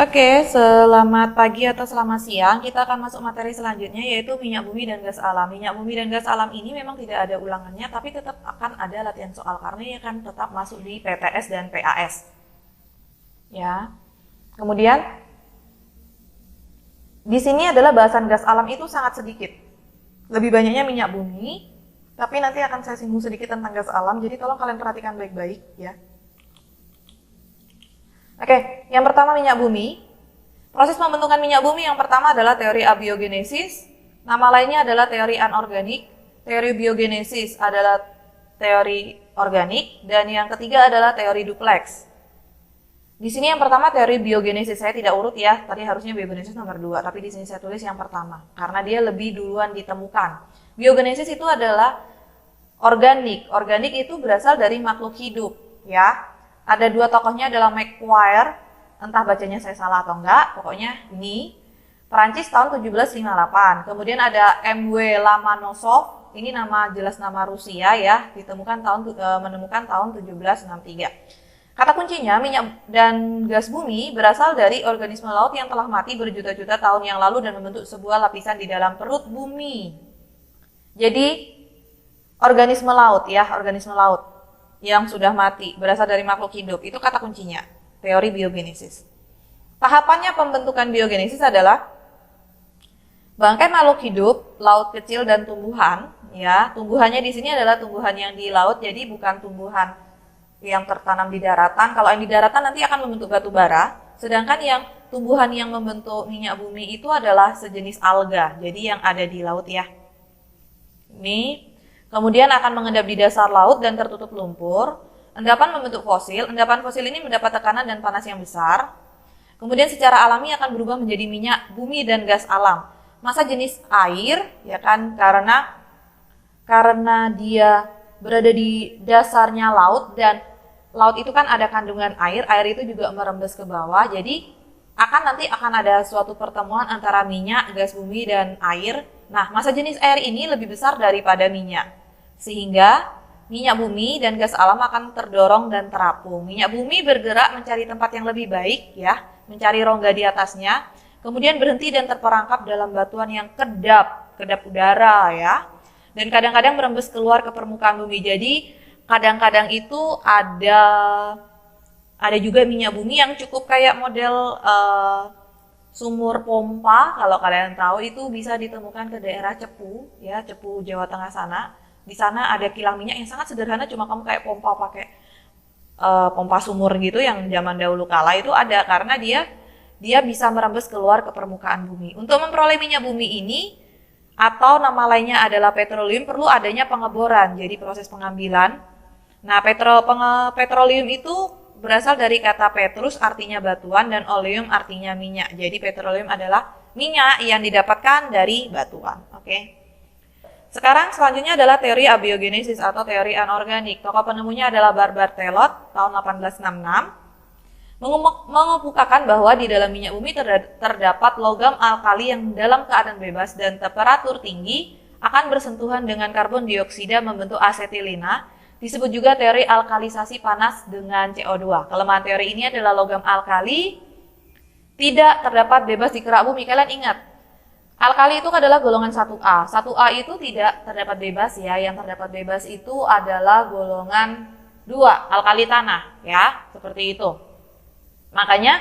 Oke, selamat pagi atau selamat siang. Kita akan masuk materi selanjutnya yaitu minyak bumi dan gas alam. Minyak bumi dan gas alam ini memang tidak ada ulangannya, tapi tetap akan ada latihan soal karena ini akan tetap masuk di PTS dan PAS. Ya. Kemudian di sini adalah bahasan gas alam itu sangat sedikit. Lebih banyaknya minyak bumi, tapi nanti akan saya singgung sedikit tentang gas alam. Jadi tolong kalian perhatikan baik-baik ya. Oke, yang pertama minyak bumi. Proses pembentukan minyak bumi yang pertama adalah teori abiogenesis. Nama lainnya adalah teori anorganik. Teori biogenesis adalah teori organik. Dan yang ketiga adalah teori duplex. Di sini yang pertama teori biogenesis, saya tidak urut ya. Tadi harusnya biogenesis nomor 2, tapi di sini saya tulis yang pertama. Karena dia lebih duluan ditemukan. Biogenesis itu adalah organik. Organik itu berasal dari makhluk hidup ya. Ada dua tokohnya adalah Macquarie, entah bacanya saya salah atau enggak, pokoknya ini Perancis tahun 1758. Kemudian ada M.W. Lomonosov, ini jelas nama Rusia ya, menemukan tahun 1763. Kata kuncinya, minyak dan gas bumi berasal dari organisme laut yang telah mati berjuta-juta tahun yang lalu dan membentuk sebuah lapisan di dalam perut bumi. Jadi organisme laut ya, organisme laut yang sudah mati, berasal dari makhluk hidup. Itu kata kuncinya, teori biogenesis. Tahapannya pembentukan biogenesis adalah bangkai makhluk hidup, laut kecil dan tumbuhan. Ya, tumbuhannya di sini adalah tumbuhan yang di laut, jadi bukan tumbuhan yang tertanam di daratan. Kalau yang di daratan nanti akan membentuk batu bara, sedangkan yang tumbuhan yang membentuk minyak bumi itu adalah sejenis alga, jadi yang ada di laut ya. Ini kemudian akan mengendap di dasar laut dan tertutup lumpur. Endapan membentuk fosil. Endapan fosil ini mendapat tekanan dan panas yang besar. Kemudian secara alami akan berubah menjadi minyak bumi dan gas alam. Masa jenis air, ya kan, karena dia berada di dasarnya laut dan laut itu kan ada kandungan air itu juga merembes ke bawah. Jadi nanti akan ada suatu pertemuan antara minyak, gas bumi dan air. Nah, masa jenis air ini lebih besar daripada minyak. Sehingga minyak bumi dan gas alam akan terdorong dan terapung. Minyak bumi bergerak mencari tempat yang lebih baik ya, mencari rongga di atasnya, kemudian berhenti dan terperangkap dalam batuan yang kedap udara ya. Dan kadang-kadang merembes keluar ke permukaan bumi. Jadi kadang-kadang itu ada juga minyak bumi yang cukup kayak model sumur pompa. Kalau kalian tahu itu bisa ditemukan ke daerah Cepu ya, Cepu Jawa Tengah sana. Di sana ada kilang minyak yang sangat sederhana, cuma kamu kayak pompa pakai pompa sumur gitu yang zaman dahulu kala itu ada, karena dia bisa merembes keluar ke permukaan bumi. Untuk memperoleh minyak bumi ini atau nama lainnya adalah petroleum perlu adanya pengeboran, jadi proses pengambilan. Nah, petroleum itu berasal dari kata petrus artinya batuan dan oleum artinya minyak. Jadi petroleum adalah minyak yang didapatkan dari batuan. Oke. Sekarang selanjutnya adalah teori abiogenesis atau teori anorganik. Tokoh penemunya adalah Barber-Telot tahun 1866. Mengemukakan bahwa di dalam minyak bumi terdapat logam alkali yang dalam keadaan bebas dan temperatur tinggi akan bersentuhan dengan karbon dioksida membentuk asetilena. Disebut juga teori alkalisasi panas dengan CO2. Kelemahan teori ini adalah logam alkali tidak terdapat bebas di kerak bumi. Kalian ingat, alkali itu adalah golongan 1A. 1A itu tidak terdapat bebas ya. Yang terdapat bebas itu adalah golongan 2, alkali tanah ya, seperti itu. Makanya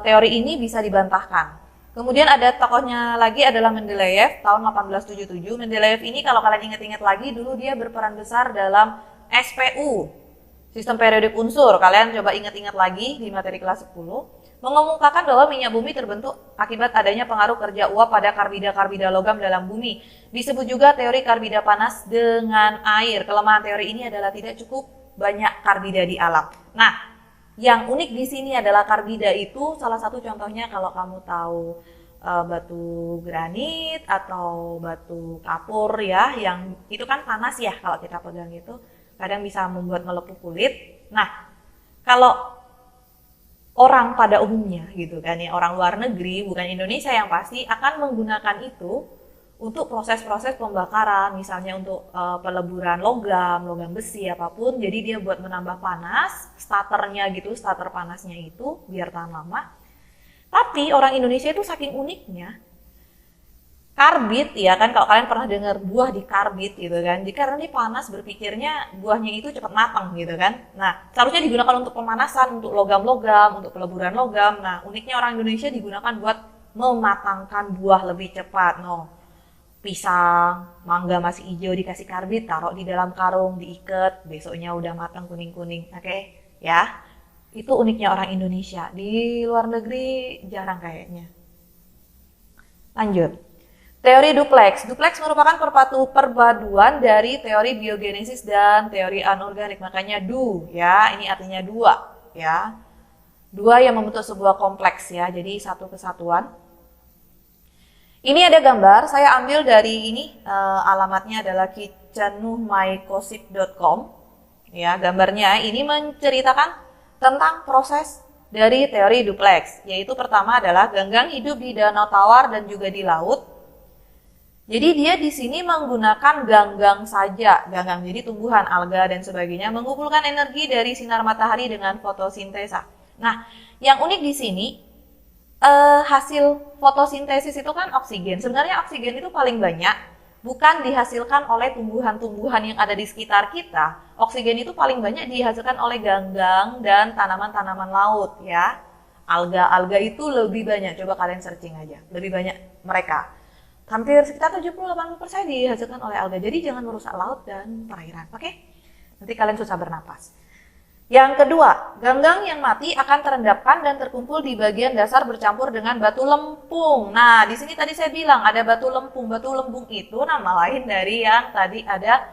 teori ini bisa dibantahkan. Kemudian ada tokohnya lagi adalah Mendeleev tahun 1877. Mendeleev ini kalau kalian ingat-ingat lagi dulu dia berperan besar dalam SPU, sistem periodik unsur. Kalian coba ingat-ingat lagi di materi kelas 10. Mengemukakan bahwa minyak bumi terbentuk akibat adanya pengaruh kerja uap pada karbida logam dalam bumi. Disebut juga teori karbida panas dengan air. Kelemahan teori ini adalah tidak cukup banyak karbida di alam. Nah, yang unik di sini adalah karbida itu salah satu contohnya kalau kamu tahu batu granit atau batu kapur ya, yang itu kan panas ya kalau kita pegang itu, kadang bisa membuat melepuh kulit. Nah, kalau orang pada umumnya gitu kan ya, orang luar negeri bukan Indonesia yang pasti akan menggunakan itu untuk proses-proses pembakaran, misalnya untuk peleburan logam besi apapun. Jadi dia buat menambah panas, starter panasnya itu biar tahan lama. Tapi orang Indonesia itu saking uniknya, karbit ya kan, kalau kalian pernah dengar buah di karbit gitu kan, jadi karena ini panas berpikirnya buahnya itu cepat matang gitu kan. Nah, seharusnya digunakan untuk pemanasan, untuk logam-logam, untuk peleburan logam. Nah, uniknya orang Indonesia digunakan buat mematangkan buah lebih cepat. No, pisang, mangga masih hijau dikasih karbit, taruh di dalam karung, diikat, besoknya udah matang kuning-kuning. Oke, ya. Itu uniknya orang Indonesia. Di luar negeri jarang kayaknya. Lanjut. Teori duplex. Duplex merupakan perpaduan dari teori biogenesis dan teori anorganik. Makanya du ya, ini artinya dua ya. Dua yang membentuk sebuah kompleks ya. Jadi satu kesatuan. Ini ada gambar, saya ambil dari ini, alamatnya adalah kitchenuhmycosip.com. Ya, gambarnya ini menceritakan tentang proses dari teori duplex, yaitu pertama adalah ganggang hidup di danau tawar dan juga di laut. Jadi dia di sini menggunakan ganggang saja, ganggang jadi tumbuhan, alga dan sebagainya, mengumpulkan energi dari sinar matahari dengan fotosintesa. Nah, yang unik di sini hasil fotosintesis itu kan oksigen. Sebenarnya oksigen itu paling banyak bukan dihasilkan oleh tumbuhan-tumbuhan yang ada di sekitar kita. Oksigen itu paling banyak dihasilkan oleh ganggang dan tanaman-tanaman laut ya. Alga-alga itu lebih banyak, coba kalian searching aja. Lebih banyak mereka. Hampir sekitar 70-80% dihasilkan oleh alga. Jadi jangan merusak laut dan perairan, oke? Nanti kalian susah bernapas. Yang kedua, ganggang yang mati akan terendapkan dan terkumpul di bagian dasar bercampur dengan batu lempung. Nah, di sini tadi saya bilang ada batu lempung. Batu lempung itu nama lain dari yang tadi ada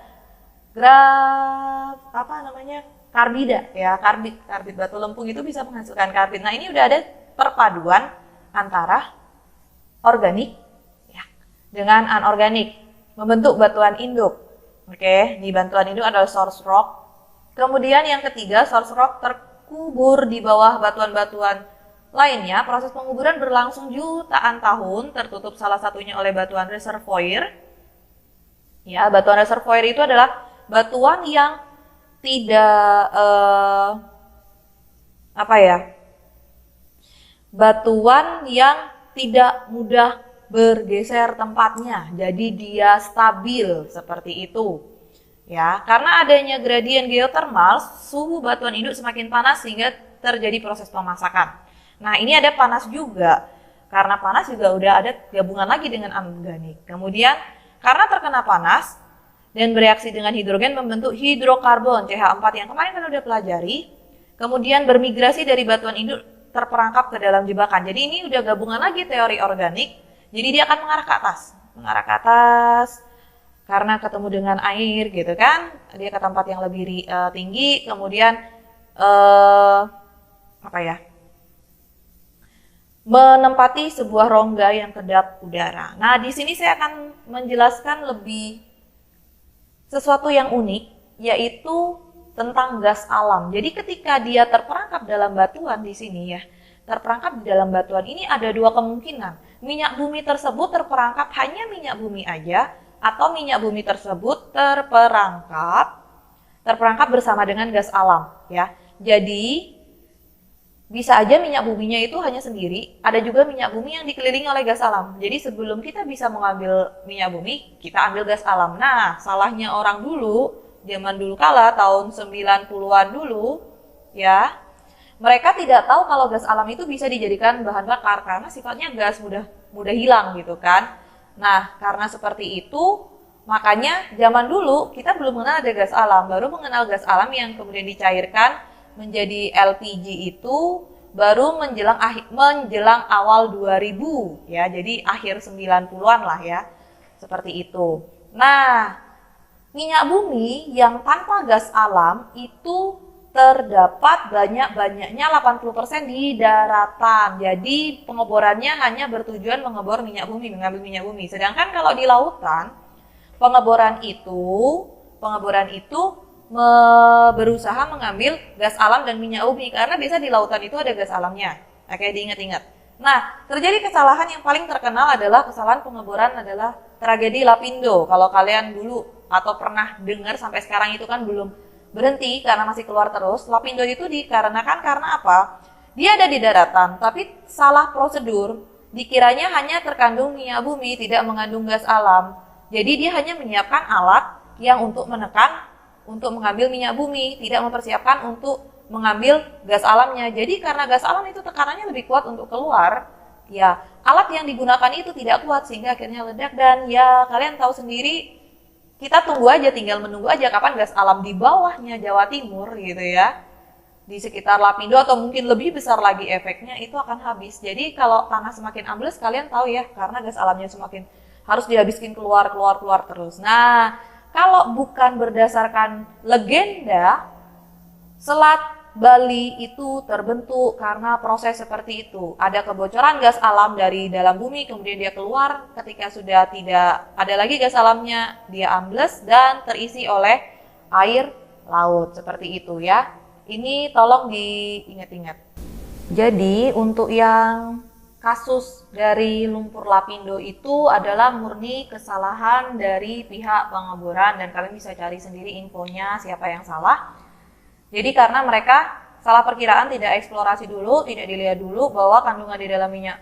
karbida ya, karbit batu lempung itu bisa menghasilkan karbit. Nah, ini udah ada perpaduan antara organik ya dengan anorganik membentuk batuan induk. Oke, di batuan induk adalah source rock. Kemudian yang ketiga, source rock terkubur di bawah batuan-batuan lainnya. Proses penguburan berlangsung jutaan tahun, tertutup salah satunya oleh batuan reservoir. Ya, batuan reservoir itu adalah batuan yang tidak batuan yang tidak mudah bergeser tempatnya. Jadi dia stabil seperti itu. Ya, karena adanya gradien geotermal, suhu batuan induk semakin panas sehingga terjadi proses pemasakan. Nah, ini ada panas juga. Karena panas juga udah ada gabungan lagi dengan anorganik. Kemudian, karena terkena panas dan bereaksi dengan hidrogen membentuk hidrokarbon CH4 yang kemarin kan udah pelajari. Kemudian bermigrasi dari batuan induk terperangkap ke dalam jebakan. Jadi ini udah gabungan lagi teori organik. Jadi dia akan mengarah ke atas. Mengarah ke atas. Karena ketemu dengan air gitu kan, dia ke tempat yang lebih tinggi, kemudian menempati sebuah rongga yang kedap udara. Nah, di sini saya akan menjelaskan lebih sesuatu yang unik, yaitu tentang gas alam. Jadi ketika dia terperangkap dalam batuan di sini ya, terperangkap di dalam batuan ini ada dua kemungkinan. Minyak bumi tersebut terperangkap hanya minyak bumi aja, atau minyak bumi tersebut terperangkap bersama dengan gas alam ya. Jadi bisa aja minyak buminya itu hanya sendiri, ada juga minyak bumi yang dikelilingi oleh gas alam. Jadi sebelum kita bisa mengambil minyak bumi, kita ambil gas alam. Nah, salahnya orang dulu, zaman dulu kala tahun 90-an dulu ya, mereka tidak tahu kalau gas alam itu bisa dijadikan bahan bakar karena sifatnya gas mudah hilang gitu kan. Nah, karena seperti itu, makanya zaman dulu kita belum mengenal ada gas alam, baru mengenal gas alam yang kemudian dicairkan menjadi LPG itu baru menjelang awal 2000 ya. Jadi akhir 90-an lah ya. Seperti itu. Nah, minyak bumi yang tanpa gas alam itu terdapat banyak-banyaknya 80% di daratan. Jadi pengeborannya hanya bertujuan mengambil minyak bumi. Sedangkan kalau di lautan, pengeboran itu berusaha mengambil gas alam dan minyak bumi karena biasa di lautan itu ada gas alamnya. Oke, diingat-ingat. Nah, terjadi kesalahan yang paling terkenal adalah kesalahan pengeboran adalah tragedi Lapindo. Kalau kalian dulu atau pernah dengar sampai sekarang itu kan belum berhenti karena masih keluar terus. Lapindo itu dikarenakan karena apa? dia ada di daratan, tapi salah prosedur. Dikiranya hanya terkandung minyak bumi, tidak mengandung gas alam. Jadi dia hanya menyiapkan alat yang untuk menekan, untuk mengambil minyak bumi, tidak mempersiapkan untuk mengambil gas alamnya. Jadi karena gas alam itu tekanannya lebih kuat untuk keluar, ya alat yang digunakan itu tidak kuat sehingga akhirnya ledak. Dan ya kalian tahu sendiri, kita tunggu aja, tinggal menunggu aja kapan gas alam di bawahnya Jawa Timur gitu ya, di sekitar Lapindo atau mungkin lebih besar lagi efeknya itu akan habis. Jadi kalau tanah semakin ambles, kalian tahu ya, karena gas alamnya semakin harus dihabiskan keluar terus. Nah, kalau bukan berdasarkan legenda, Selat Bali itu terbentuk karena proses seperti itu. Ada kebocoran gas alam dari dalam bumi, kemudian dia keluar. Ketika sudah tidak ada lagi gas alamnya, dia ambles dan terisi oleh air laut. Seperti itu ya. Ini tolong diingat-ingat. Jadi untuk yang kasus dari lumpur Lapindo itu adalah murni kesalahan dari pihak pengeboran, dan kalian bisa cari sendiri infonya siapa yang salah. Jadi karena mereka salah perkiraan, tidak eksplorasi dulu, tidak dilihat dulu bahwa kandungan di dalam minyak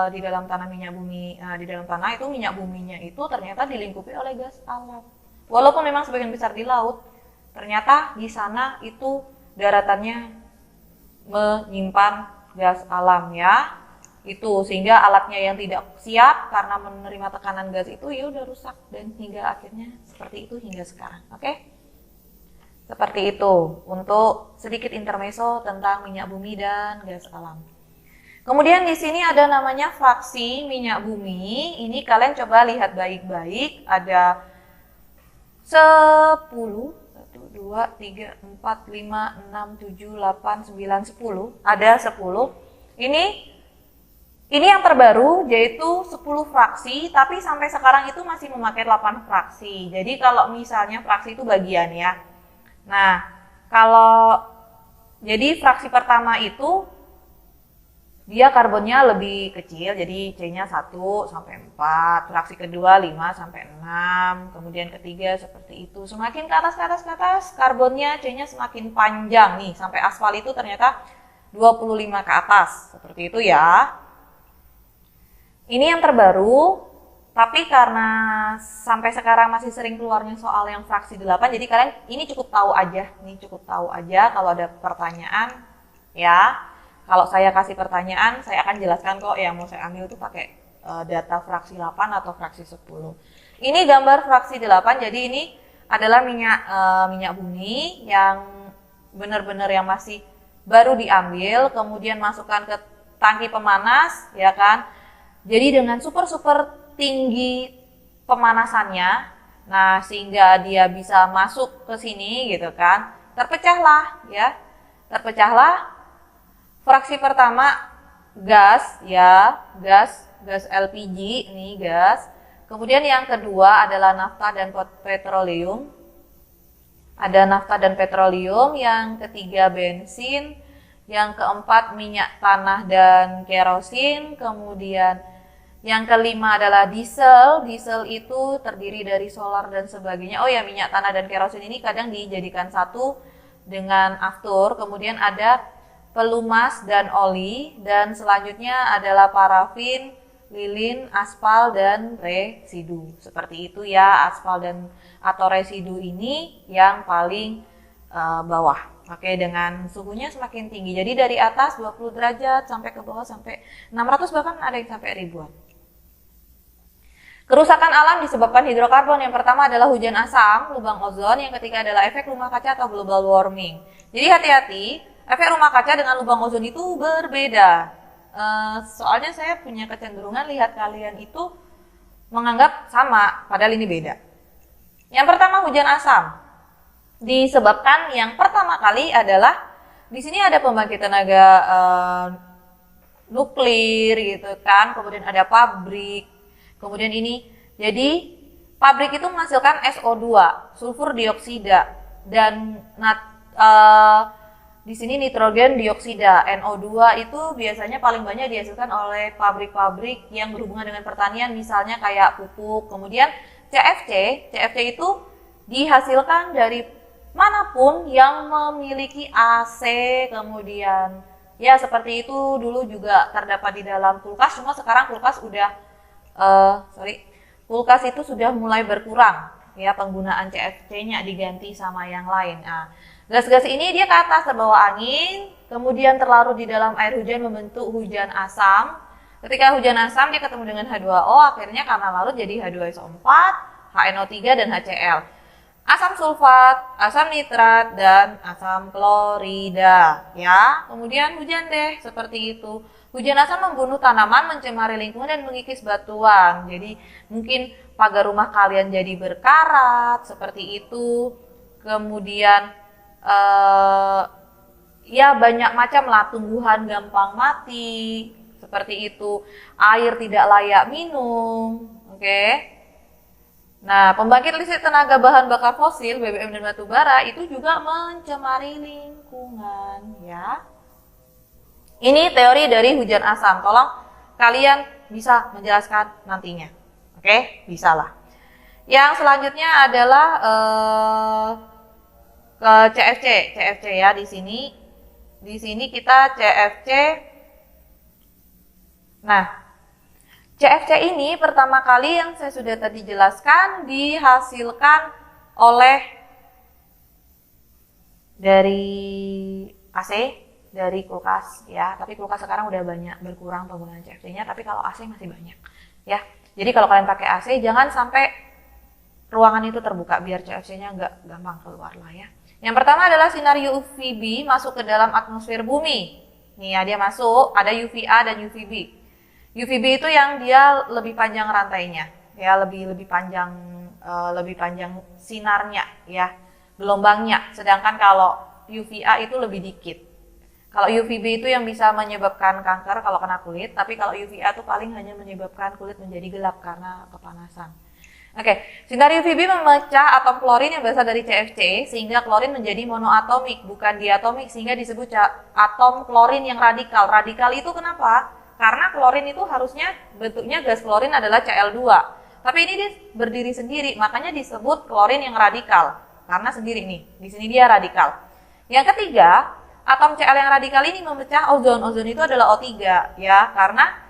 di dalam tanah minyak bumi, di dalam tanah itu minyak buminya itu ternyata dilingkupi oleh gas alam. Walaupun memang sebagian besar di laut, ternyata di sana itu daratannya menyimpan gas alam ya. Itu sehingga alatnya yang tidak siap karena menerima tekanan gas itu ya udah rusak, dan hingga akhirnya seperti itu hingga sekarang. Oke? Seperti itu untuk sedikit intermezzo tentang minyak bumi dan gas alam. Kemudian di sini ada namanya fraksi minyak bumi. Ini kalian coba lihat baik-baik, ada 10, 1, 2, 3, 4, 5, 6, 7, 8, 9, 10. Ada 10. Ini yang terbaru, yaitu 10 fraksi, tapi sampai sekarang itu masih memakai 8 fraksi. Jadi kalau misalnya fraksi itu bagian ya. Nah, jadi fraksi pertama itu dia karbonnya lebih kecil, jadi C-nya 1 sampai 4, fraksi kedua 5 sampai 6, kemudian ketiga seperti itu. Semakin ke atas, karbonnya C-nya semakin panjang nih, sampai aspal itu ternyata 25 ke atas, seperti itu ya. Ini yang terbaru. Tapi karena sampai sekarang masih sering keluarnya soal yang fraksi 8, jadi kalian ini cukup tahu aja kalau ada pertanyaan ya. Kalau saya kasih pertanyaan, saya akan jelaskan kok yang mau saya ambil itu pakai data fraksi 8 atau fraksi 10. Ini gambar fraksi 8, jadi ini adalah minyak bumi yang benar-benar yang masih baru diambil, kemudian masukkan ke tangki pemanas ya kan. Jadi dengan super tinggi pemanasannya, nah sehingga dia bisa masuk ke sini gitu kan, terpecahlah fraksi pertama gas ya, gas LPG ini gas. Kemudian yang kedua adalah nafta dan petroleum, ada nafta dan petroleum. Yang ketiga bensin, yang keempat minyak tanah dan kerosin, kemudian yang kelima adalah diesel. Diesel itu terdiri dari solar dan sebagainya. Oh ya, minyak tanah dan kerosin ini kadang dijadikan satu dengan aftur. Kemudian ada pelumas dan oli. Dan selanjutnya adalah parafin, lilin, aspal, dan residu. Seperti itu ya, aspal dan atau residu ini yang paling bawah. Oke, dengan suhunya semakin tinggi. Jadi dari atas 20 derajat sampai ke bawah sampai 600, bahkan ada yang sampai ribuan. Kerusakan alam disebabkan hidrokarbon. Yang pertama adalah hujan asam, lubang ozon. Yang ketiga adalah efek rumah kaca atau global warming. Jadi hati-hati, efek rumah kaca dengan lubang ozon itu berbeda. Soalnya saya punya kecenderungan lihat kalian itu menganggap sama, padahal ini beda. Yang pertama hujan asam. Disebabkan yang pertama kali adalah di sini ada pembangkit tenaga nuklir gitu kan, kemudian ada pabrik. Kemudian ini, jadi pabrik itu menghasilkan SO2, sulfur dioksida, dan di sini nitrogen dioksida. NO2 itu biasanya paling banyak dihasilkan oleh pabrik-pabrik yang berhubungan dengan pertanian, misalnya kayak pupuk. Kemudian CFC itu dihasilkan dari manapun yang memiliki AC, kemudian Ya, seperti itu dulu juga terdapat di dalam kulkas, cuma sekarang kulkas udah kulkas itu sudah mulai berkurang ya, penggunaan CFC-nya diganti sama yang lain. Nah, gas-gas ini dia ke atas terbawa angin, kemudian terlarut di dalam air hujan membentuk hujan asam. Ketika hujan asam dia ketemu dengan H2O, akhirnya karena larut jadi H2SO4, HNO3 dan HCl. Asam sulfat, asam nitrat, dan asam klorida ya. Kemudian hujan deh seperti itu. Hujan asam membunuh tanaman, mencemari lingkungan, dan mengikis batuan. Jadi mungkin pagar rumah kalian jadi berkarat seperti itu. Kemudian ya banyak macam lah, tumbuhan gampang mati seperti itu. Air tidak layak minum. Oke. Nah, pembangkit listrik tenaga bahan bakar fosil, BBM dan batu bara itu juga mencemari lingkungan ya. Ini teori dari hujan asam. Tolong kalian bisa menjelaskan nantinya. Oke, bisa lah. Yang selanjutnya adalah ke CFC ya di sini. Di sini kita CFC. Nah, CFC ini pertama kali yang saya sudah tadi jelaskan dihasilkan oleh dari AC, dari kulkas ya. Tapi kulkas sekarang udah banyak berkurang penggunaan CFC-nya, tapi kalau AC masih banyak ya. Jadi kalau kalian pakai AC jangan sampai ruangan itu terbuka biar CFC-nya nggak gampang keluar lah ya. Yang pertama adalah sinar UVB masuk ke dalam atmosfer bumi. Nih ya, dia masuk, ada UVA dan UVB. UVB itu yang dia lebih panjang rantainya, ya lebih panjang sinarnya, ya gelombangnya. Sedangkan kalau UVA itu lebih dikit. Kalau UVB itu yang bisa menyebabkan kanker kalau kena kulit, tapi kalau UVA itu paling hanya menyebabkan kulit menjadi gelap karena kepanasan. Oke, sinar UVB memecah atom klorin yang berasal dari CFC sehingga klorin menjadi monoatomik, bukan diatomik, sehingga disebut atom klorin yang radikal. Radikal itu kenapa? Karena klorin itu harusnya bentuknya gas klorin adalah Cl2. Tapi ini dia berdiri sendiri, makanya disebut klorin yang radikal. Karena sendiri nih, di sini dia radikal. Yang ketiga, atom Cl yang radikal ini memecah ozon. Ozon itu adalah O3 ya, karena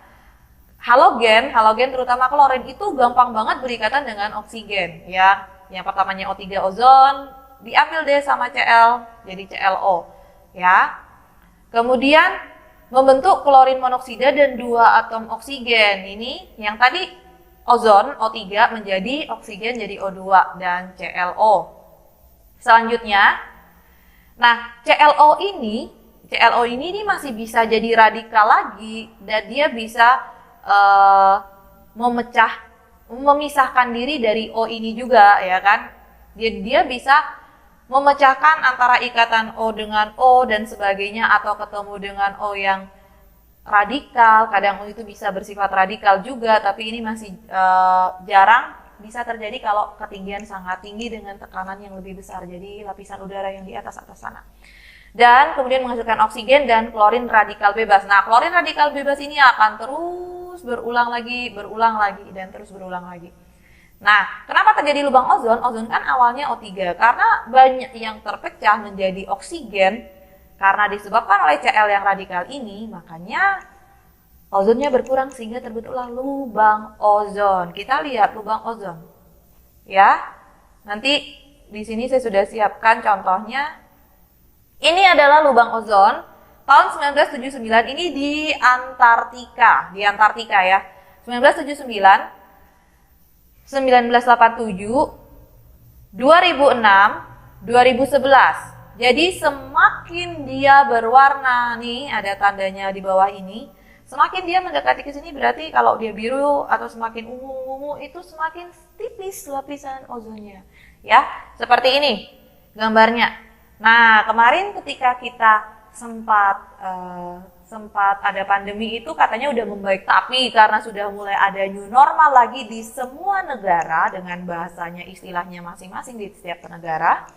halogen terutama klorin itu gampang banget berikatan dengan oksigen ya. Yang pertamanya O3 ozon, diambil deh sama Cl, jadi ClO ya. Kemudian membentuk klorin monoksida dan 2 atom oksigen. Ini yang tadi ozon O3 menjadi oksigen jadi O2 dan ClO. Selanjutnya, nah ClO ini masih bisa jadi radikal lagi dan dia bisa memisahkan diri dari O ini juga ya kan. Dia bisa memecahkan antara ikatan O dengan O dan sebagainya, atau ketemu dengan O yang radikal. Kadang O itu bisa bersifat radikal juga, tapi ini masih jarang bisa terjadi kalau ketinggian sangat tinggi dengan tekanan yang lebih besar, jadi lapisan udara yang di atas sana. Dan kemudian menghasilkan oksigen dan klorin radikal bebas. Nah, klorin radikal bebas ini akan terus berulang lagi, dan terus berulang lagi. Nah, kenapa terjadi lubang ozon? Ozon kan awalnya O3, karena banyak yang terpecah menjadi oksigen karena disebabkan oleh Cl yang radikal ini, makanya ozonnya berkurang sehingga terbentuklah lubang ozon. Kita lihat lubang ozon. Ya. Nanti di sini saya sudah siapkan contohnya. Ini adalah lubang ozon tahun 1979, ini di Antartika ya. 1979 1987, 2006, 2011. Jadi semakin dia berwarna, nih ada tandanya di bawah ini, semakin dia mendekati ke sini berarti kalau dia biru atau semakin ungu itu semakin tipis lapisan ozonnya. Ya, seperti ini gambarnya. Nah, kemarin ketika kita sempat ada pandemi itu katanya udah membaik, tapi karena sudah mulai ada new normal lagi di semua negara dengan bahasanya istilahnya masing-masing di setiap negara,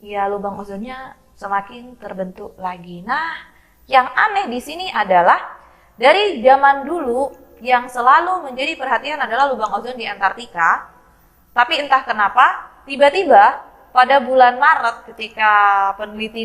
ya lubang ozonnya semakin terbentuk lagi. Nah, yang aneh di sini adalah dari zaman dulu yang selalu menjadi perhatian adalah lubang ozon di Antartika, tapi entah kenapa tiba-tiba pada bulan Maret ketika peneliti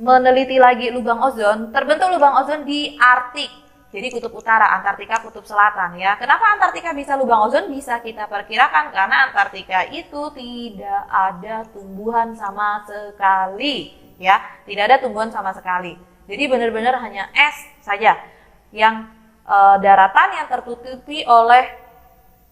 meneliti lagi lubang ozon, terbentuk lubang ozon di Arktik. Jadi kutub utara, Antartika kutub selatan ya. Kenapa Antartika bisa lubang ozon? Bisa kita perkirakan karena Antartika itu tidak ada tumbuhan sama sekali ya. Tidak ada tumbuhan sama sekali. Jadi benar-benar hanya es saja yang daratan yang tertutupi oleh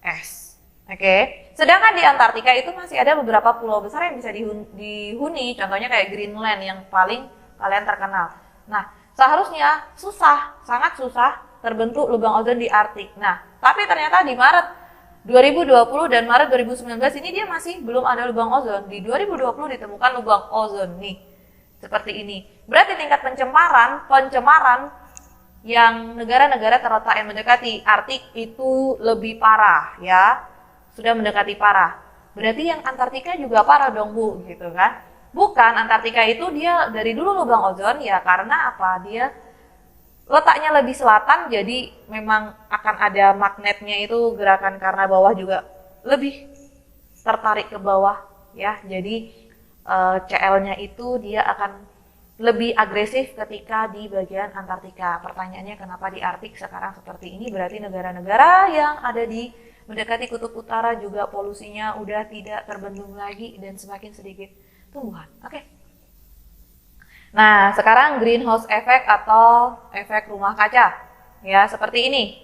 es. Oke. Sedangkan di Antartika itu masih ada beberapa pulau besar yang bisa dihuni, contohnya kayak Greenland yang paling kalian terkenal. Nah, seharusnya sangat susah terbentuk lubang ozon di Arktik. Nah, tapi ternyata di Maret 2020 dan Maret 2019 ini dia masih belum ada lubang ozon. Di 2020 ditemukan lubang ozon nih, seperti ini. Berarti tingkat pencemaran yang negara-negara terletak yang mendekati Arktik itu lebih parah ya. Sudah mendekati parah. Berarti yang Antartika juga parah dong Bu, gitu kan? Bukan, Antartika itu dia dari dulu lubang ozon ya karena apa? Dia letaknya lebih selatan jadi memang akan ada magnetnya itu gerakan karena bawah juga lebih tertarik ke bawah ya. Jadi CL-nya itu dia akan lebih agresif ketika di bagian Antartika. Pertanyaannya kenapa di Arktik sekarang seperti ini? Berarti negara-negara yang ada di mendekati kutub utara juga polusinya udah tidak terbendung lagi dan semakin sedikit tumbuhan. Oke. Nah, sekarang greenhouse effect atau efek rumah kaca. Ya, seperti ini.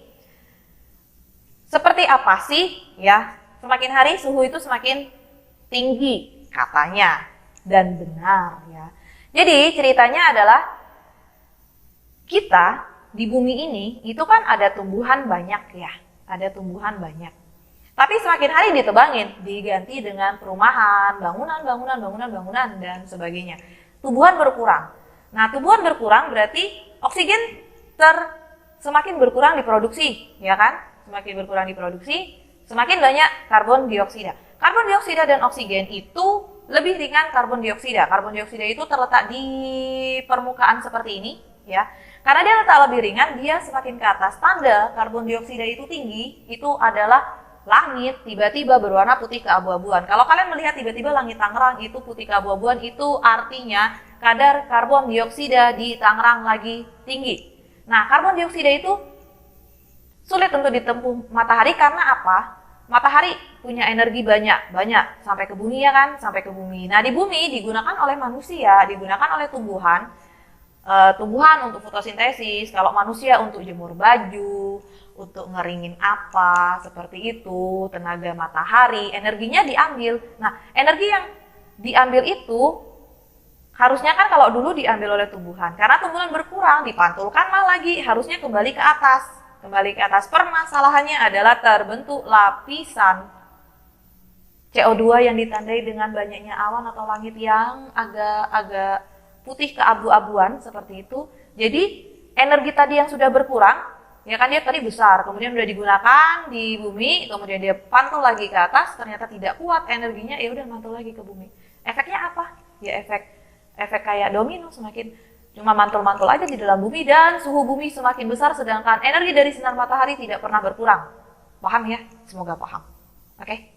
Seperti apa sih? Ya, semakin hari suhu itu semakin tinggi katanya dan benar ya. Jadi, ceritanya adalah kita di bumi ini itu kan ada tumbuhan banyak ya. Ada tumbuhan banyak. Tapi semakin hari ditebangin, diganti dengan perumahan, bangunan, dan sebagainya. Tumbuhan berkurang. Nah, tumbuhan berkurang berarti oksigen semakin berkurang diproduksi, ya kan? Semakin berkurang diproduksi, semakin banyak karbon dioksida. Karbon dioksida dan oksigen itu lebih ringan karbon dioksida. Karbon dioksida itu terletak di permukaan seperti ini, ya. Karena dia letak lebih ringan, dia semakin ke atas. Tanda karbon dioksida itu tinggi, itu adalah langit tiba-tiba berwarna putih keabu-abuan. Kalau kalian melihat tiba-tiba langit Tangerang itu putih keabu-abuan, itu artinya kadar karbon dioksida di Tangerang lagi tinggi. Nah, karbon dioksida itu sulit untuk ditempuh matahari karena apa? Matahari punya energi banyak sampai ke bumi ya kan, sampai ke bumi. Nah, di bumi digunakan oleh manusia, digunakan oleh tumbuhan untuk fotosintesis, kalau manusia untuk jemur baju, untuk ngeringin apa, seperti itu, tenaga matahari, energinya diambil. Nah, energi yang diambil itu harusnya kan kalau dulu diambil oleh tumbuhan, karena tumbuhan berkurang, dipantulkan lagi, harusnya kembali ke atas. Kembali ke atas, permasalahannya adalah terbentuk lapisan CO2 yang ditandai dengan banyaknya awan atau langit yang agak putih keabu-abuan seperti itu. Jadi energi tadi yang sudah berkurang, ya kan dia tadi besar, kemudian udah digunakan di bumi, kemudian dia pantul lagi ke atas, ternyata tidak kuat energinya, ya udah mantul lagi ke bumi. Efeknya apa? Ya efek kayak domino, semakin cuma mantul-mantul aja di dalam bumi dan suhu bumi semakin besar, sedangkan energi dari sinar matahari tidak pernah berkurang. Paham ya? Semoga paham. Oke.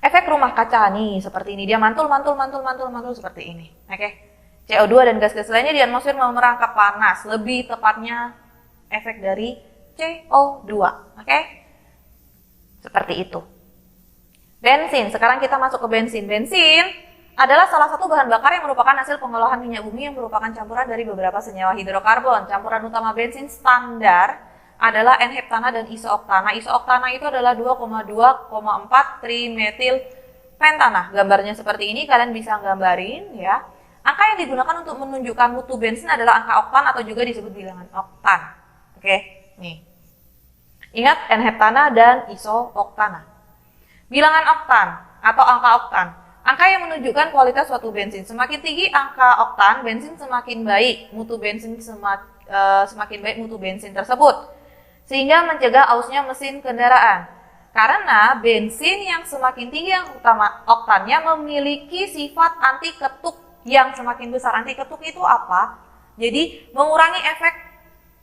Efek rumah kaca nih seperti ini, dia mantul seperti ini. Oke. CO2 dan gas-gas lainnya di atmosfer merangkap panas, lebih tepatnya efek dari CO2. Oke? Seperti itu. Bensin, sekarang kita masuk ke bensin. Bensin adalah salah satu bahan bakar yang merupakan hasil pengolahan minyak bumi yang merupakan campuran dari beberapa senyawa hidrokarbon. Campuran utama bensin standar adalah N-heptana dan isooktana. Isooktana itu adalah 2,4 trimetil pentana. Gambarnya seperti ini, kalian bisa gambarin ya. Angka yang digunakan untuk menunjukkan mutu bensin adalah angka oktan atau juga disebut bilangan oktan. Oke, nih. Ingat N-heptana dan isooktana. Bilangan oktan atau angka oktan. Angka yang menunjukkan kualitas suatu bensin. Semakin tinggi angka oktan, bensin semakin baik. Mutu bensin semakin baik mutu bensin tersebut. Sehingga mencegah ausnya mesin kendaraan. Karena bensin yang semakin tinggi yang oktannya memiliki sifat anti ketuk yang semakin besar. Anti ketuk itu apa? Jadi mengurangi efek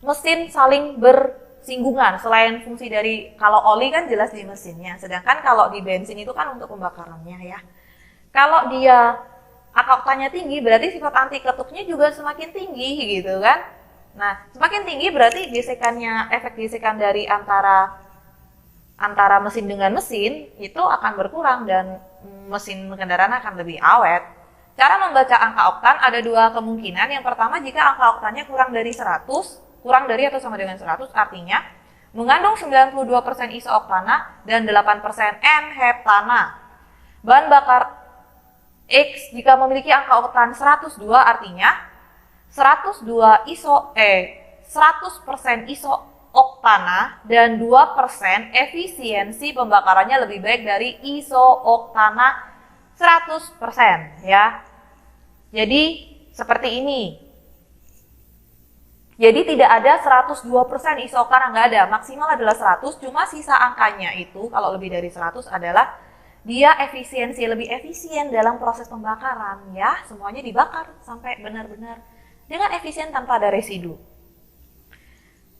mesin saling bersinggungan. Selain fungsi dari, kalau oli kan jelas di mesinnya. Sedangkan kalau di bensin itu kan untuk pembakarannya ya. Kalau dia angka oktannya tinggi berarti sifat anti ketuknya juga semakin tinggi gitu kan. Nah, semakin tinggi berarti gesekannya, efek gesekan dari antara mesin dengan mesin itu akan berkurang dan mesin kendaraan akan lebih awet. Cara membaca angka oktan ada dua kemungkinan. Yang pertama, jika angka oktannya kurang dari 100, kurang dari atau sama dengan 100 artinya mengandung 92% iso-oktana dan 8% N-heptana. Bahan bakar X jika memiliki angka oktan 102 artinya 100% iso-oktana dan 2% efisiensi pembakarannya lebih baik dari iso-oktana 100% ya. Jadi seperti ini. Jadi tidak ada 102% iso-oktana, nggak ada. Maksimal adalah 100, cuma sisa angkanya itu kalau lebih dari 100 adalah dia lebih efisien dalam proses pembakaran ya. Semuanya dibakar sampai benar-benar dengan efisien tanpa ada residu.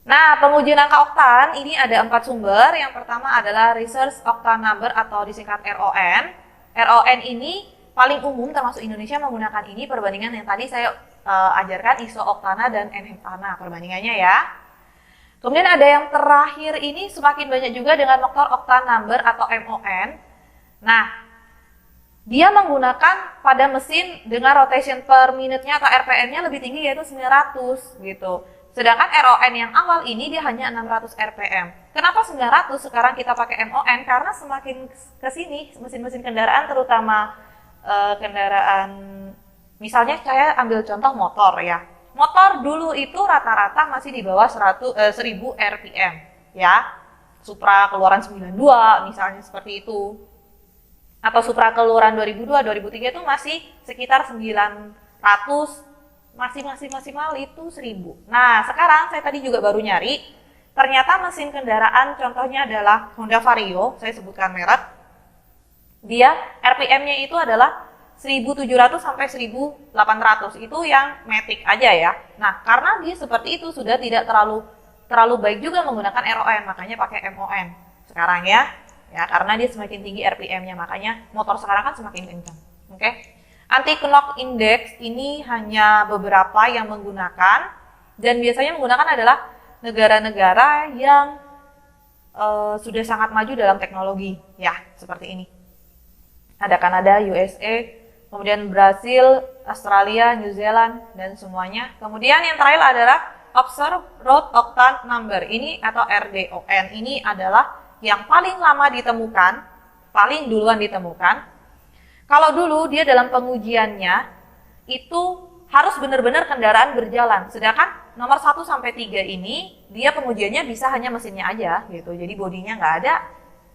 Nah, pengujian angka oktan ini ada 4 sumber. Yang pertama adalah Research Octane Number atau disingkat RON. RON ini paling umum termasuk Indonesia menggunakan ini perbandingan yang tadi saya ajarkan iso-oktana dan N-heptana perbandingannya ya. Kemudian ada yang terakhir ini semakin banyak juga dengan Motor Octane Number atau MON. Nah, dia menggunakan pada mesin dengan rotation per minute-nya atau RPM-nya lebih tinggi yaitu 900 gitu. Sedangkan RON yang awal ini dia hanya 600 RPM. Kenapa 900? Sekarang kita pakai MON karena semakin ke sini mesin-mesin kendaraan terutama kendaraan, misalnya saya ambil contoh motor ya. Motor dulu itu rata-rata masih di bawah 1000 RPM ya. Supra keluaran 92 misalnya seperti itu. Atau Supra keluaran 2002, 2003 itu masih sekitar 900, masih maksimal itu 1000. Nah, sekarang saya tadi juga baru nyari, ternyata mesin kendaraan contohnya adalah Honda Vario, saya sebutkan merek. Dia RPM-nya itu adalah 1700 sampai 1800, itu yang matic aja ya. Nah, karena dia seperti itu sudah tidak terlalu baik juga menggunakan RON, makanya pakai MON sekarang ya. Ya, karena dia semakin tinggi RPM-nya, makanya motor sekarang kan semakin kencang. Oke. Anti-knock index ini hanya beberapa yang menggunakan, dan biasanya menggunakan adalah negara-negara yang sudah sangat maju dalam teknologi, ya, seperti ini. Ada Kanada, USA, kemudian Brasil, Australia, New Zealand, dan semuanya. Kemudian yang terakhir adalah Observed Road Octane Number, ini atau RDON, ini adalah yang paling lama ditemukan, paling duluan ditemukan. Kalau dulu dia dalam pengujiannya itu harus benar-benar kendaraan berjalan. Sedangkan nomor 1 sampai 3 ini dia pengujiannya bisa hanya mesinnya aja gitu. Jadi bodinya nggak ada,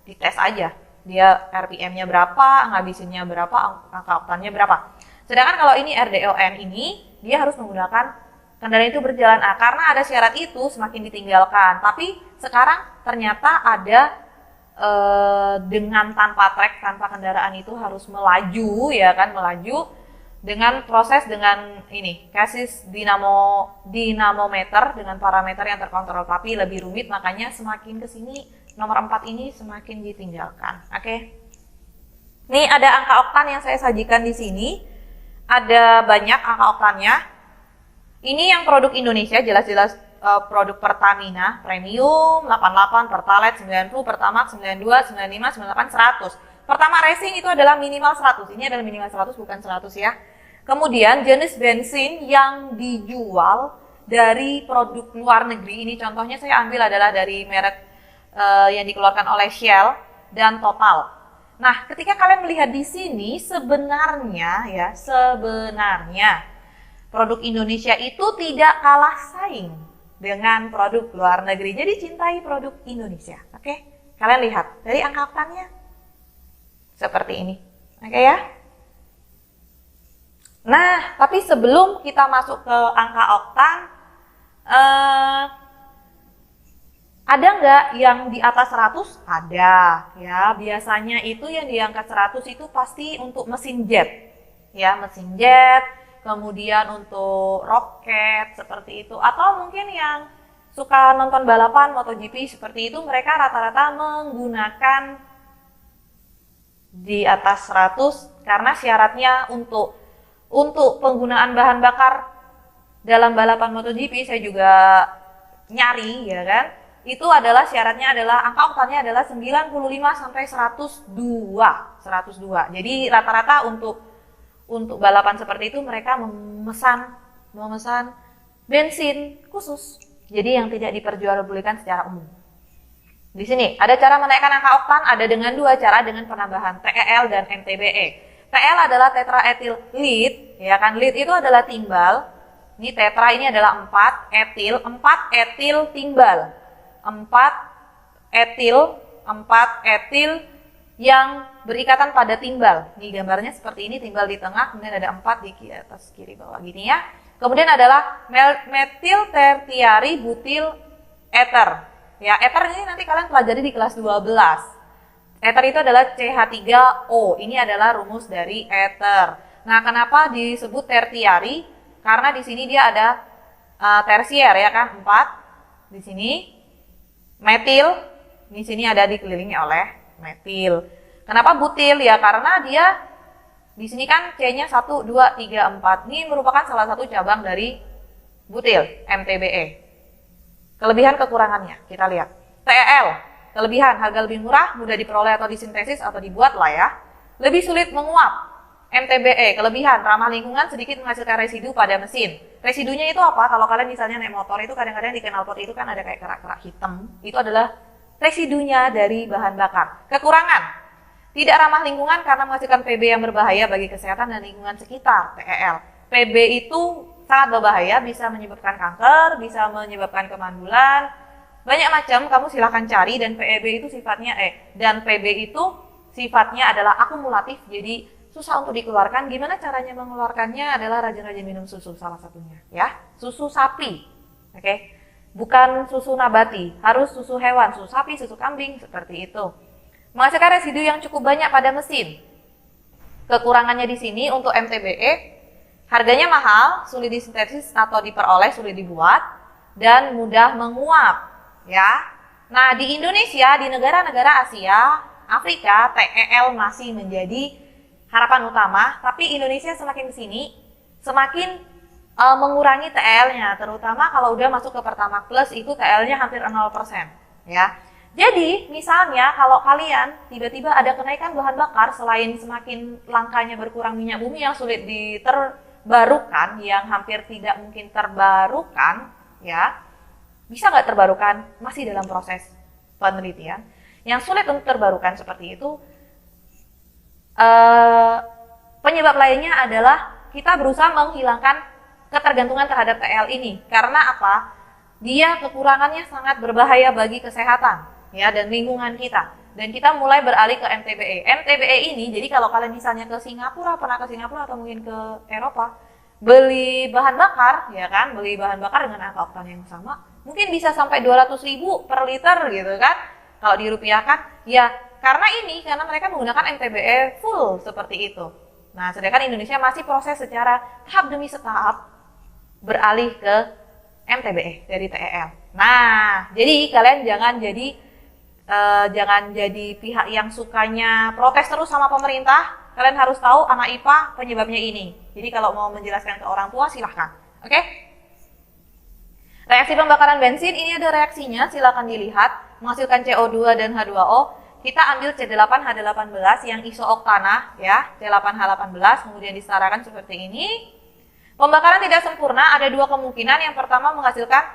dites aja. Dia RPM-nya berapa, ngabisinnya berapa, angka oktannya berapa. Sedangkan kalau ini RDON ini dia harus menggunakan kendaraan itu berjalan. Karena ada syarat itu semakin ditinggalkan. Tapi sekarang ternyata ada dengan tanpa trek, tanpa kendaraan itu harus melaju ya kan, melaju dengan proses dengan ini kasus dinamometer dengan parameter yang terkontrol, tapi lebih rumit, makanya semakin ke sini nomor 4 ini semakin ditinggalkan. Oke. Ini ada angka oktan yang saya sajikan di sini. Ada banyak angka oktannya. Ini yang produk Indonesia, jelas-jelas produk Pertamina, Premium, 88, Pertalite, 90, Pertamax, 92, 95, 98, 100. Pertama Racing itu adalah minimal 100, ini adalah minimal 100 bukan 100 ya. Kemudian jenis bensin yang dijual dari produk luar negeri, ini contohnya saya ambil adalah dari merek yang dikeluarkan oleh Shell dan Total. Nah, ketika kalian melihat di sini sebenarnya produk Indonesia itu tidak kalah saing dengan produk luar negeri. Jadi cintai produk Indonesia. Oke? Kalian lihat dari angka oktannya seperti ini. Oke ya? Nah, tapi sebelum kita masuk ke angka oktan, ada nggak yang di atas 100? Ada. Ya, biasanya itu yang di angka 100 itu pasti untuk mesin jet. Ya, mesin jet. Kemudian untuk roket seperti itu, atau mungkin yang suka nonton balapan MotoGP seperti itu, mereka rata-rata menggunakan di atas 100 karena syaratnya untuk Untuk penggunaan bahan bakar dalam balapan MotoGP saya juga nyari ya kan. Itu adalah syaratnya adalah angka oktannya adalah 95 sampai 102. Jadi rata-rata untuk balapan seperti itu mereka memesan bensin khusus. Jadi yang tidak diperjualbelikan secara umum. Di sini ada cara menaikkan angka oktan, ada dengan dua cara, dengan penambahan TEL dan MTBE. TEL adalah tetraetil lead, ya kan? Lead itu adalah timbal. Ini tetra ini adalah 4 etil timbal. 4 etil yang berikatan pada timbal. Ini gambarnya seperti ini, timbal di tengah, kemudian ada 4 di atas kiri bawah gini ya. Kemudian adalah metil tertiary butil ether. Ya, ether ini nanti kalian pelajari di kelas 12. Ether itu adalah CH3O. Ini adalah rumus dari ether. Nah, kenapa disebut tertiary? Karena di sini dia ada tersier ya kan, 4. Di sini metil, di sini ada dikelilingi oleh metil. Kenapa butil? Ya karena dia di sini kan C-nya 1, 2, 3, 4. Ini merupakan salah satu cabang dari butil, MTBE. Kelebihan kekurangannya, kita lihat. TEL, kelebihan, harga lebih murah, mudah diperoleh atau disintesis atau dibuat lah ya. Lebih sulit menguap. MTBE, kelebihan, ramah lingkungan, sedikit menghasilkan residu pada mesin. Residunya itu apa? Kalau kalian misalnya naik motor itu kadang-kadang di knalpot itu kan ada kayak kerak-kerak hitam. Itu adalah residunya dari bahan bakar. Kekurangan, tidak ramah lingkungan karena menghasilkan PB yang berbahaya bagi kesehatan dan lingkungan sekitar, TEL. PB itu sangat berbahaya, bisa menyebabkan kanker, bisa menyebabkan kemandulan, banyak macam, kamu silahkan cari. Dan PEB itu sifatnya PB itu sifatnya adalah akumulatif, jadi susah untuk dikeluarkan. Gimana caranya mengeluarkannya adalah rajin-rajin minum susu salah satunya ya, susu sapi, oke? Bukan susu nabati, harus susu hewan, susu sapi, susu kambing, seperti itu. Menghasilkan residu yang cukup banyak pada mesin. Kekurangannya di sini untuk MTBE, harganya mahal, sulit disintesis atau diperoleh, sulit dibuat, dan mudah menguap ya. Nah, di Indonesia, di negara-negara Asia, Afrika, TEL masih menjadi harapan utama, tapi Indonesia semakin kesini semakin mengurangi TL-nya, terutama kalau udah masuk ke Pertamax Plus itu TL-nya hampir 0% ya. Jadi misalnya kalau kalian tiba-tiba ada kenaikan bahan bakar, selain semakin langkanya berkurang minyak bumi yang sulit diterbarukan, yang hampir tidak mungkin terbarukan ya, bisa nggak terbarukan, masih dalam proses penelitian, yang sulit untuk terbarukan seperti itu. Penyebab lainnya adalah kita berusaha menghilangkan ketergantungan terhadap TL ini. Karena apa? Dia kekurangannya sangat berbahaya bagi kesehatan ya dan lingkungan kita. Dan kita mulai beralih ke MTBE. MTBE ini, jadi kalau kalian misalnya ke Singapura, pernah ke Singapura atau mungkin ke Eropa, beli bahan bakar ya kan, beli bahan bakar dengan angka oktan yang sama, mungkin bisa sampai 200.000 per liter gitu kan. Kalau dirupiahkan, ya karena mereka menggunakan MTBE full seperti itu. Nah, sedangkan Indonesia masih proses secara tahap demi tahap beralih ke MTBE dari TEL. Nah, jadi kalian jangan jadi pihak yang sukanya protes terus sama pemerintah. Kalian harus tahu anak IPA penyebabnya ini. Jadi kalau mau menjelaskan ke orang tua silahkan. Oke? Reaksi pembakaran bensin ini ada reaksinya, silahkan dilihat. Menghasilkan CO2 dan H2O. Kita ambil C8H18 yang isooktanah ya, C8H18 kemudian disetarakan seperti ini. Pembakaran tidak sempurna, ada dua kemungkinan. Yang pertama menghasilkan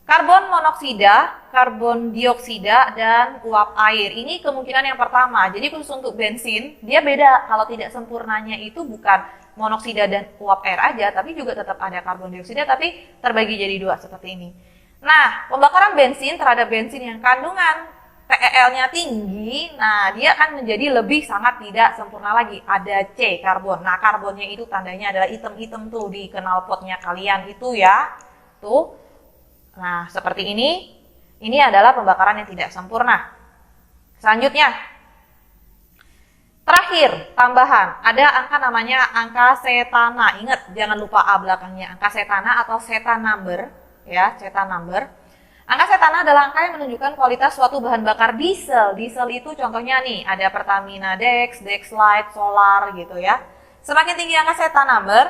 karbon monoksida, karbon dioksida, dan uap air. Ini kemungkinan yang pertama. Jadi khusus untuk bensin, dia beda. Kalau tidak sempurnanya itu bukan monoksida dan uap air aja, tapi juga tetap ada karbon dioksida, tapi terbagi jadi dua seperti ini. Nah, pembakaran bensin terhadap bensin yang kandungan TEL-nya tinggi, nah dia akan menjadi lebih sangat tidak sempurna lagi. Ada C, karbon. Nah, karbonnya itu tandanya adalah hitam-hitam tuh di knalpotnya kalian itu ya. Tuh. Nah, seperti ini. Ini adalah pembakaran yang tidak sempurna. Selanjutnya. Terakhir, tambahan. Ada angka namanya angka setana. Ingat, jangan lupa A belakangnya. Angka setana atau seta number. Ya, seta number. Angka setana adalah angka yang menunjukkan kualitas suatu bahan bakar diesel. Diesel itu contohnya nih, ada Pertamina Dex, Dexlite, Solar gitu ya. Semakin tinggi angka SETA number,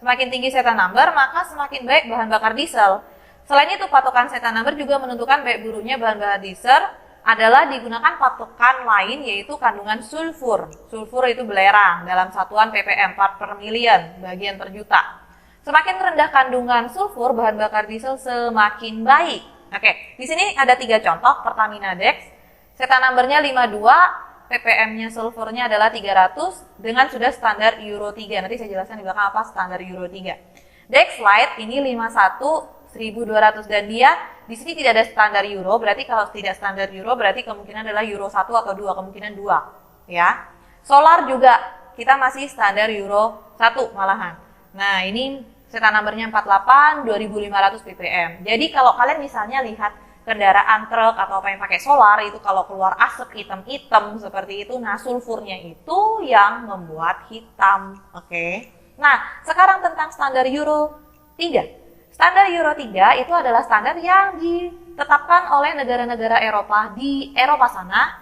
semakin tinggi SETA number, maka semakin baik bahan bakar diesel. Selain itu, patokan SETA number juga menentukan baik buruknya bahan bakar diesel adalah digunakan patokan lain, yaitu kandungan sulfur. Sulfur itu belerang dalam satuan ppm, part per million, bagian per juta. Semakin rendah kandungan sulfur bahan bakar diesel semakin baik. Oke, di sini ada 3 contoh Pertamina Dex. SETA numbernya 52, ppm-nya sulfurnya adalah 300 dengan sudah standar Euro 3. Nanti saya jelaskan di belakang apa standar Euro 3. Dex Light ini 51 1200 dan dia di sini tidak ada standar euro, berarti kalau tidak standar euro berarti kemungkinan adalah euro 1 atau 2, kemungkinan 2 ya. Solar juga kita masih standar euro 1 malahan. Nah, ini SETA numbernya 48 2500 ppm. Jadi kalau kalian misalnya lihat kendaraan truk atau apa yang pakai solar itu kalau keluar asap hitam-hitam seperti itu, nah sulfurnya itu yang membuat hitam. Oke. Nah, sekarang tentang standar euro 3. Standar Euro 3 itu adalah standar yang ditetapkan oleh negara-negara Eropa di Eropa sana,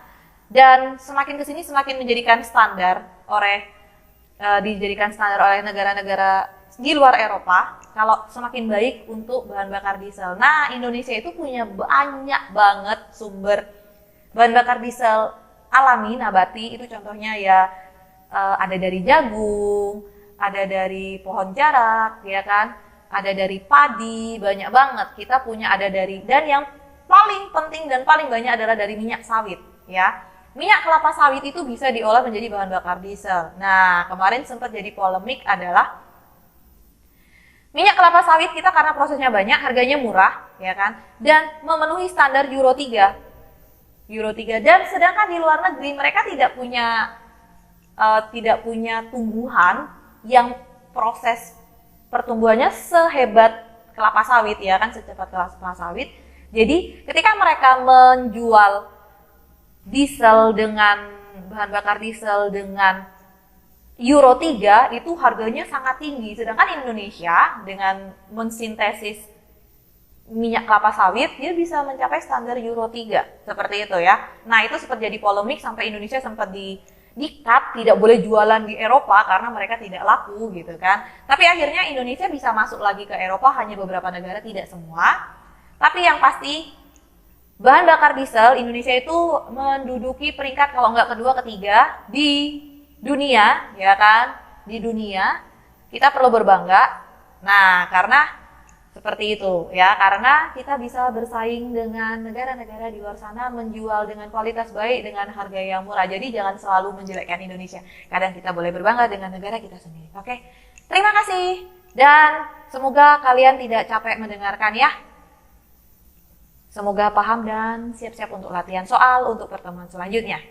dan semakin ke sini semakin dijadikan standar oleh negara-negara di luar Eropa kalau semakin baik untuk bahan bakar diesel. Nah, Indonesia itu punya banyak banget sumber bahan bakar diesel alami nabati, itu contohnya ya ada dari jagung, ada dari pohon jarak, ya kan? Ada dari padi, banyak banget kita punya, ada dari, dan yang paling penting dan paling banyak adalah dari minyak sawit ya. Minyak kelapa sawit itu bisa diolah menjadi bahan bakar diesel. Nah, kemarin sempat jadi polemik adalah minyak kelapa sawit kita karena prosesnya banyak, harganya murah ya kan, dan memenuhi standar Euro 3. Euro 3, dan sedangkan di luar negeri mereka tidak punya tumbuhan yang proses pertumbuhannya sehebat kelapa sawit ya kan, secepat kelapa sawit. Jadi ketika mereka menjual diesel dengan bahan bakar diesel dengan Euro 3 itu harganya sangat tinggi, sedangkan Indonesia dengan mensintesis minyak kelapa sawit dia bisa mencapai standar Euro 3 seperti itu ya. Nah, itu sempat jadi polemik sampai Indonesia sempat dikat tidak boleh jualan di Eropa karena mereka tidak laku gitu kan. Tapi akhirnya Indonesia bisa masuk lagi ke Eropa, hanya beberapa negara, tidak semua. Tapi yang pasti bahan bakar diesel Indonesia itu menduduki peringkat kalau nggak kedua ketiga di dunia ya kan. Di dunia kita perlu berbangga. Nah, karena seperti itu ya, karena kita bisa bersaing dengan negara-negara di luar sana menjual dengan kualitas baik dengan harga yang murah. Jadi jangan selalu menjelekkan Indonesia. Kadang kita boleh berbangga dengan negara kita sendiri. Oke. Terima kasih dan semoga kalian tidak capek mendengarkan ya. Semoga paham dan siap-siap untuk latihan soal untuk pertemuan selanjutnya.